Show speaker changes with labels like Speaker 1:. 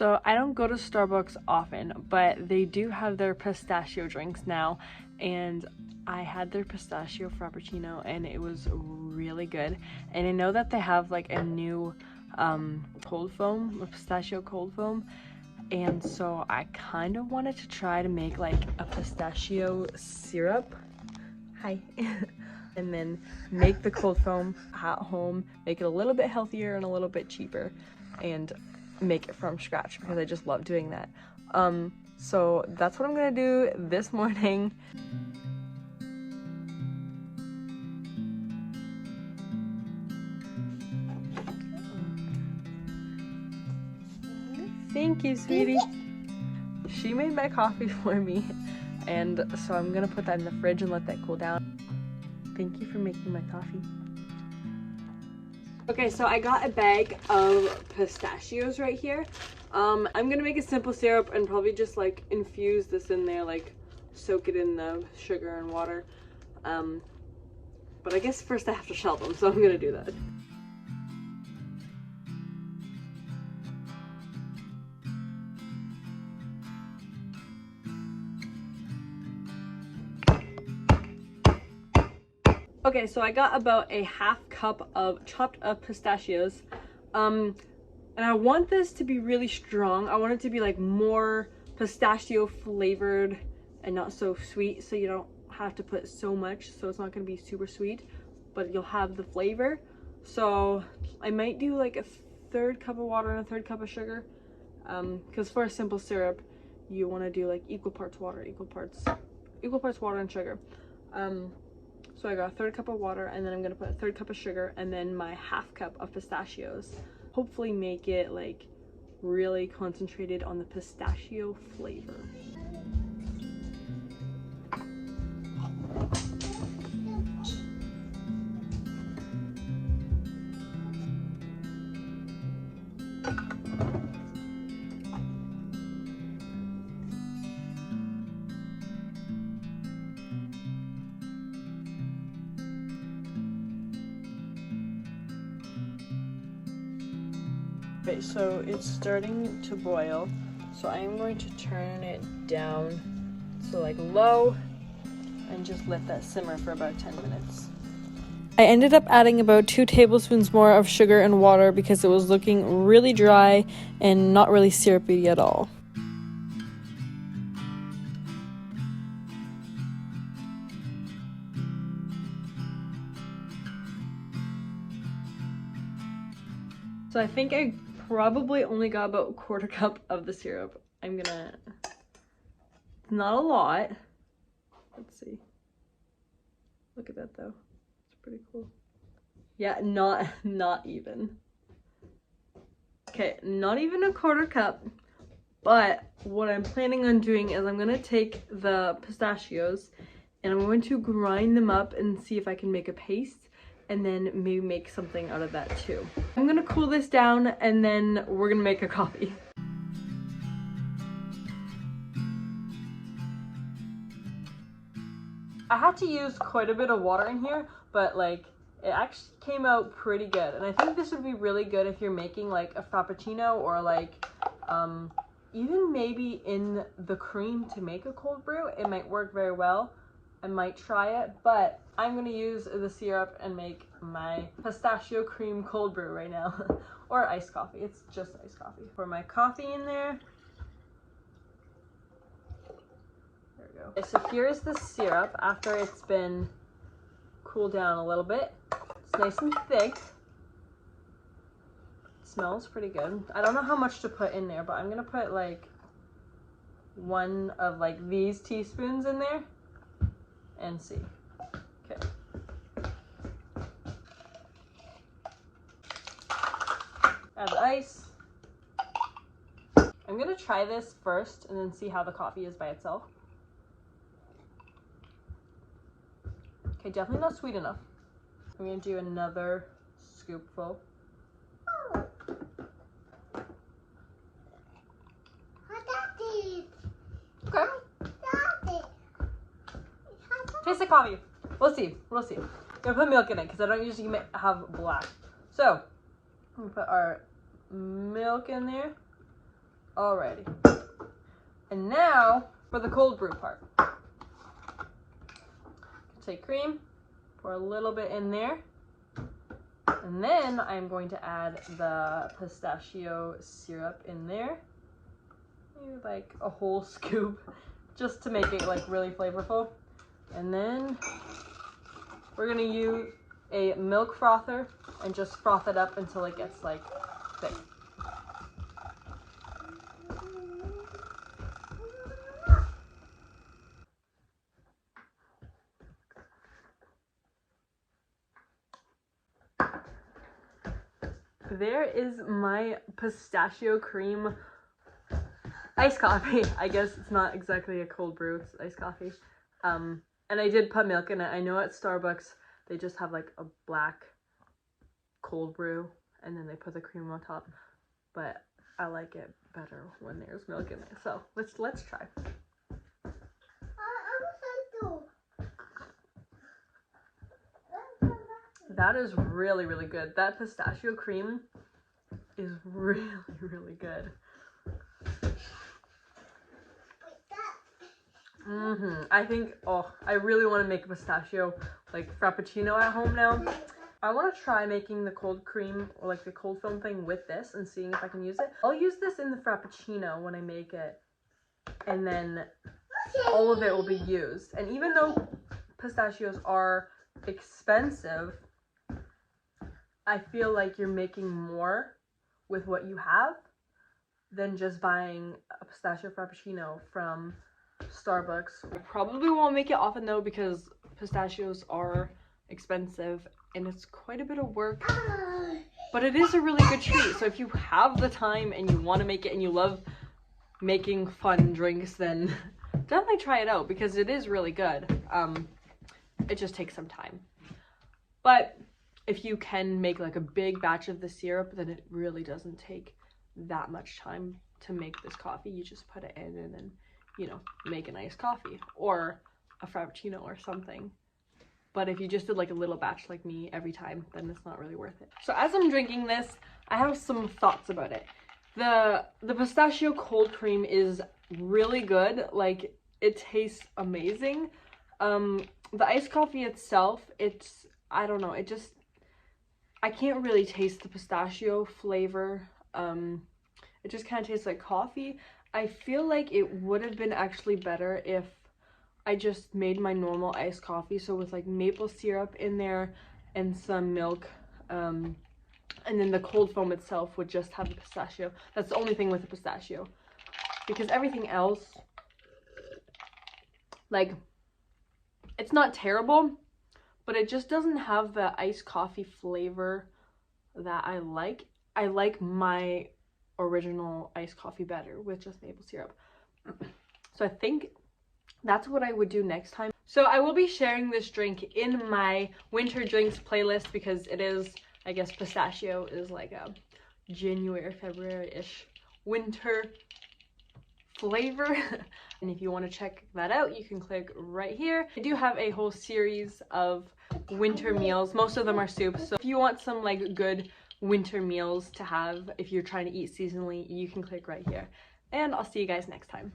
Speaker 1: So I don't go to Starbucks often, but they do have their pistachio drinks now, and I had their pistachio frappuccino and it was really good. And I know that they have like a new cold foam, a pistachio cold foam, and so I kind of wanted to try to make like a pistachio syrup. Hi. And then make the cold foam at home, make it a little bit healthier and a little bit cheaper, and make it from scratch because I just love doing that. So that's what I'm gonna do this morning. Thank you, sweetie. She made my coffee for me, and so I'm gonna put that in the fridge and let that cool down. Thank you for making my coffee. Okay, so I got a bag of pistachios right here. I'm gonna make a simple syrup and probably just like infuse this in there, like soak it in the sugar and water. But I guess first I have to shell them, so I'm gonna do that. Okay, so I got about a half cup of chopped up pistachios. And I want this to be really strong. I want it to be like more pistachio flavored and not so sweet, so you don't have to put so much, so it's not going to be super sweet, but you'll have the flavor. So I might do like a third cup of water and a third cup of sugar, because for a simple syrup you want to do like equal parts water, equal parts water and sugar. So I got a third cup of water, and then I'm gonna put a third cup of sugar, and then my half cup of pistachios. Hopefully make it like really concentrated on the pistachio flavor. Okay, so it's starting to boil, so I am going to turn it down to like low and just let that simmer for about 10 minutes. I ended up adding about 2 tablespoons more of sugar and water because it was looking really dry and not really syrupy at all. So I think I probably only got about a quarter cup of the syrup. Not a lot. Let's see. Look at that though. It's pretty cool. Yeah, not even. Okay, not even a quarter cup. But what I'm planning on doing is I'm gonna take the pistachios and I'm going to grind them up and see if I can make a paste, and then maybe make something out of that too. I'm gonna cool this down and then we're gonna make a coffee. I had to use quite a bit of water in here, but like it actually came out pretty good. And I think this would be really good if you're making like a frappuccino, or like even maybe in the cream to make a cold brew. It might work very well. I might try it, but I'm gonna use the syrup and make my pistachio cream cold brew right now. Or iced coffee. It's just iced coffee. Pour my coffee in there. There we go. Okay, so here's the syrup after it's been cooled down a little bit. It's nice and thick. It smells pretty good. I don't know how much to put in there, but I'm gonna put like 1 of like these teaspoons in there and see. Okay. Add the ice. I'm gonna try this first and then see how the coffee is by itself. Okay, definitely not sweet enough. I'm gonna do another scoopful. Okay. Taste the coffee. We'll see. We'll see. I'm gonna put milk in it because I don't usually have black. So, I'm gonna put our milk in there. Alrighty. And now for the cold brew part. Take cream, pour a little bit in there. And then I'm going to add the pistachio syrup in there. Maybe like a whole scoop, just to make it like really flavorful. And then we're gonna use a milk frother and just froth it up until it gets like thick. There is my pistachio cream iced coffee. I guess it's not exactly a cold brew, it's iced coffee. And I did put milk in it. I know at Starbucks they just have like a black cold brew and then they put the cream on top, but I like it better when there's milk in it. So let's try. That is really, really good. That pistachio cream is really, really good. I think, oh, I really want to make a pistachio like frappuccino at home now. I want to try making the cold cream or like the cold foam thing with this and seeing if I can use it. I'll use this in the frappuccino when I make it, and then all of it will be used. And even though pistachios are expensive, I feel like you're making more with what you have than just buying a pistachio frappuccino from Starbucks. I probably won't make it often though because pistachios are expensive and it's quite a bit of work, but it is a really good treat. So if you have the time and you want to make it and you love making fun drinks, then definitely try it out because it is really good. It just takes some time. But if you can make like a big batch of the syrup, then it really doesn't take that much time to make this coffee. You just put it in and then, you know, make a nice coffee or a frappuccino or something. But if you just did like a little batch like me every time, then it's not really worth it. So as I'm drinking this, I have some thoughts about it. The pistachio cold cream is really good. Like, it tastes amazing. The iced coffee itself, it's, I don't know, it just, I can't really taste the pistachio flavor. It just kind of tastes like coffee. I feel like it would have been actually better if I just made my normal iced coffee, so with like maple syrup in there and some milk, and then the cold foam itself would just have the pistachio. That's the only thing with the pistachio, because everything else, like, it's not terrible, but it just doesn't have the iced coffee flavor that I like. I like my original iced coffee better with just maple syrup. So I think that's what I would do next time. So I will be sharing this drink in my winter drinks playlist because it is, I guess pistachio is like a January, February-ish winter flavor. And if you want to check that out, you can click right here. I do have a whole series of winter meals. Most of them are soups. So if you want some like good winter meals to have if you're trying to eat seasonally, you can click right here. And I'll see you guys next time.